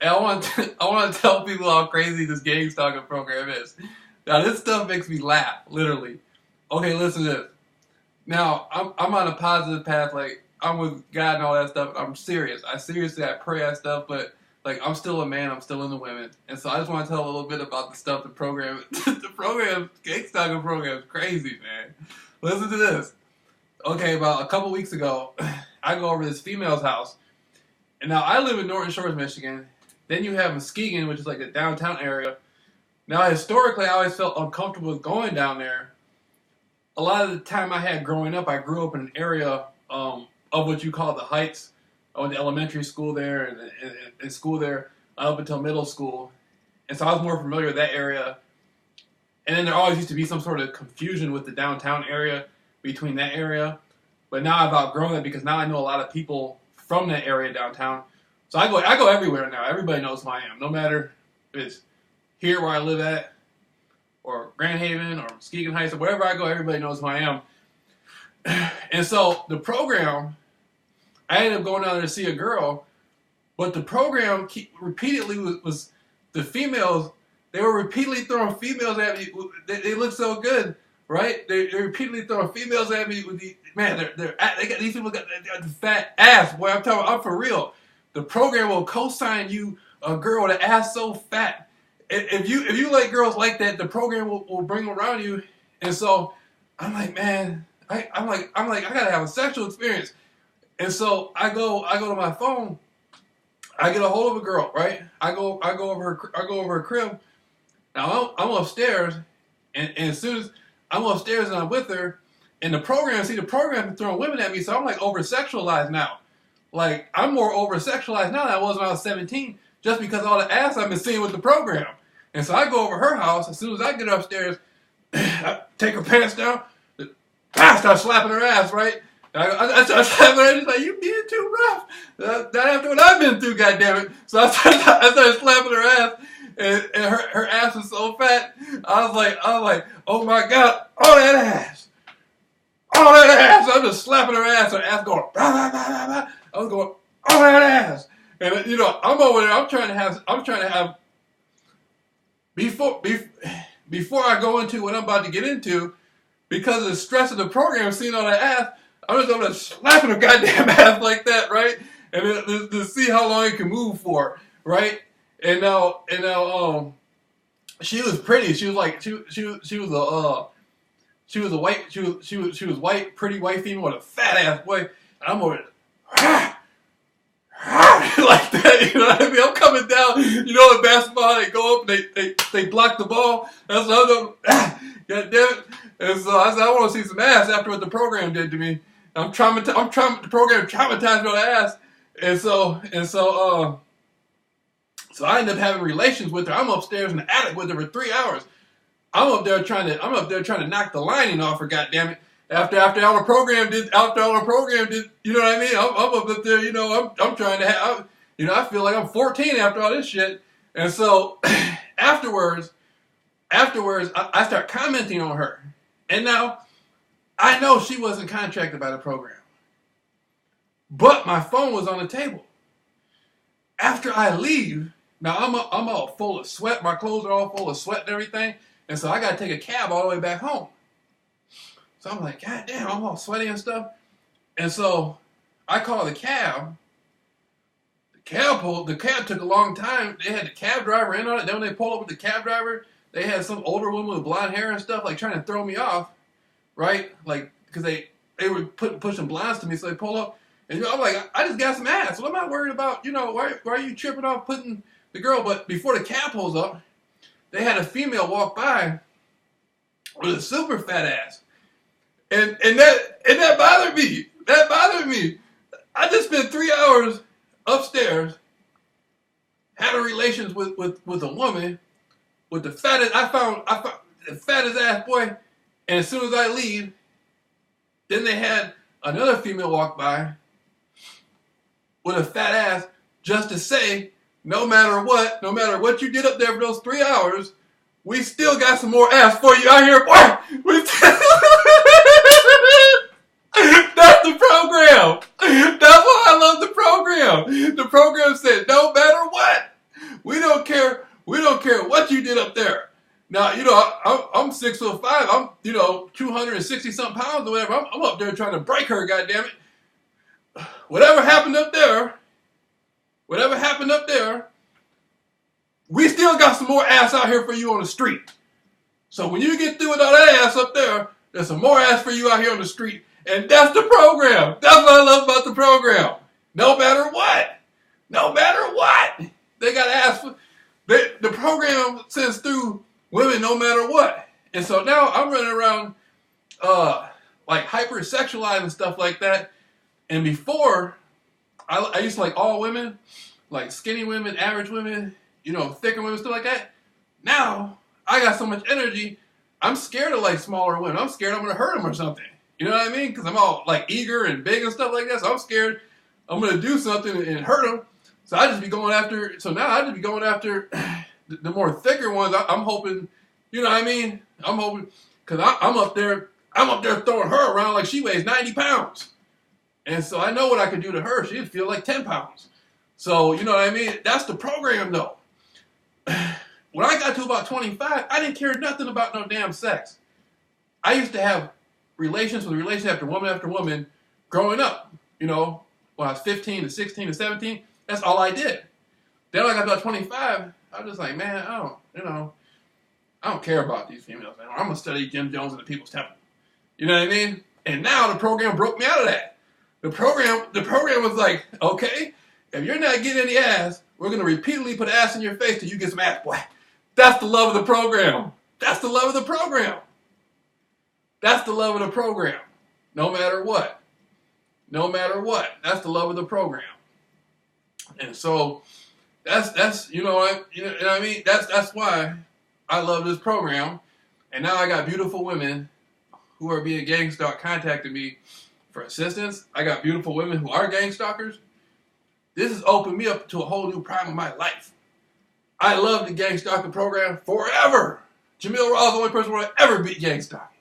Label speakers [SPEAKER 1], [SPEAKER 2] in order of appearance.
[SPEAKER 1] And I want to tell people how crazy this gang stalking program is. Now, this stuff makes me laugh, literally. Okay, listen to this. Now, I'm on a positive path, like, I'm with God and all that stuff. I'm serious. I pray that stuff, but, like, I'm still a man. I'm still into women. And so I just want to tell a little bit about the stuff, the program, gang stalking program is crazy, man. Listen to this. Okay, about a couple weeks ago, I go over to this female's house. And now, I live in Norton Shores, Michigan. Then you have Muskegon, which is like the downtown area. Now, historically, I always felt uncomfortable with going down there. A lot of the time I had growing up, I grew up in an area of what you call the Heights. I went to elementary school there and school there up until middle school. And so I was more familiar with that area. And then there always used to be some sort of confusion with the downtown area between that area. But now I've outgrown that because now I know a lot of people from that area downtown. So I go everywhere now. Everybody knows who I am. No matter if it's here where I live at, or Grand Haven, or Muskegon Heights, or wherever I go, everybody knows who I am. And so the program, I ended up going down there to see a girl, but the program repeatedly was the females, they were repeatedly throwing females at me. They look so good, right? They're repeatedly throwing females at me with the, man, they got, these people got the fat ass. Boy, I'm telling you, I'm for real. The program will co-sign you a girl with an ass so fat. If you like girls like that, the program will bring them around you. And so I'm like, man, I'm like, I gotta have a sexual experience. And so I go to my phone. I get a hold of a girl, right? I go over her crib. Now I'm upstairs, and as soon as I'm upstairs and I'm with her, and the program is throwing women at me, so I'm like over sexualized now. Like I'm more over sexualized now than I was when I was 17, just because all the ass I've been seeing with the program. And so I go over her house. As soon as I get upstairs, I take her pants down. I start slapping her ass, right? I start slapping her, and she's like, "You being too rough." That after what I've been through, goddammit. So I started slapping her ass, and her ass was so fat. I was like, "Oh my God, all that ass. I'm just slapping her ass. Her ass going, blah, blah, blah, blah, blah. I was going, all that ass. And I'm over there. I'm trying to have. Before I go into what I'm about to get into, because of the stress of the program, seeing all that ass, I'm just over there slapping her goddamn ass like that, right? And then to see how long it can move for, right? And now, she was pretty. She was like, she was white, pretty white female with a fat ass, boy. And I'm over there, like that, you know what I mean? I'm coming down, in basketball, they go up and they block the ball. That's what I'm doing. God damn it. And so I said, I want to see some ass after what the program did to me. The program traumatized me on the ass. And so I ended up having relations with her. I'm upstairs in the attic with her for 3 hours. I'm up there trying to knock the lining off her, goddammit. After all the program did, you know what I mean? I'm up there, I'm trying to have, I feel like I'm 14 after all this shit. And so afterwards, I start commenting on her. And now, I know she wasn't contracted by the program. But my phone was on the table. After I leave, now I'm all full of sweat. My clothes are all full of sweat and everything. And so I got to take a cab all the way back home. So I'm like, God damn, I'm all sweaty and stuff. And so I call the cab. The cab took a long time. They had the cab driver in on it. Then when they pulled up with the cab driver, they had some older woman with blonde hair and stuff, like trying to throw me off, right? Like, because they were pushing blinds to me, so they pull up. And I'm like, I just got some ass. What am I worried about? Why are you tripping off putting the girl? But before the cab pulls up, they had a female walk by with a super fat ass. And that bothered me. That bothered me. I just spent 3 hours upstairs having relations with a woman with the fattest. I found the fattest ass, boy. And as soon as I leave, then they had another female walk by with a fat ass, just to say, no matter what you did up there for those 3 hours, we still got some more ass for you out here, boy. That's the program. That's why I love the program. The program said, no matter what, get up there. Now, I'm 6'5". I'm, 260 something pounds or whatever. I'm up there trying to break her, goddammit. Whatever happened up there, we still got some more ass out here for you on the street. So when you get through with all that ass up there, there's some more ass for you out here on the street. And that's the program. That's what I love about the program. No matter what. They got ass. The program sends through women no matter what. And so now I'm running around like hypersexualized and stuff like that. And before, I used to like all women, like skinny women, average women, thicker women, stuff like that. Now, I got so much energy, I'm scared of like smaller women. I'm scared I'm going to hurt them or something. You know what I mean? Because I'm all like eager and big and stuff like that. So I'm scared I'm going to do something and hurt them. So I just be going after, the more thicker ones. I'm hoping, you know what I mean? I'm hoping, because I'm up there throwing her around like she weighs 90 pounds. And so I know what I could do to her. She'd feel like 10 pounds. So, you know what I mean? That's the program, though. When I got to about 25, I didn't care nothing about no damn sex. I used to have relations after woman growing up. When I was 15 to 16 to 17, that's all I did. Then when I got to about 25, I was just like, man, I don't care about these females anymore. I'm going to study Jim Jones and the People's Temple. You know what I mean? And now the program broke me out of that. The program was like, okay, if you're not getting any ass, we're going to repeatedly put ass in your face till you get some ass, boy. That's the love of the program. That's the love of the program. That's the love of the program. No matter what. That's the love of the program. And so that's you know what I mean? That's why I love this program. And now I got beautiful women who are being gang stalked contacting me for assistance. I got beautiful women who are gang stalkers. This has opened me up to a whole new prime of my life. I love the gang stalking program forever. JAMEEL Rawls, the only person who will ever beat gang stalk.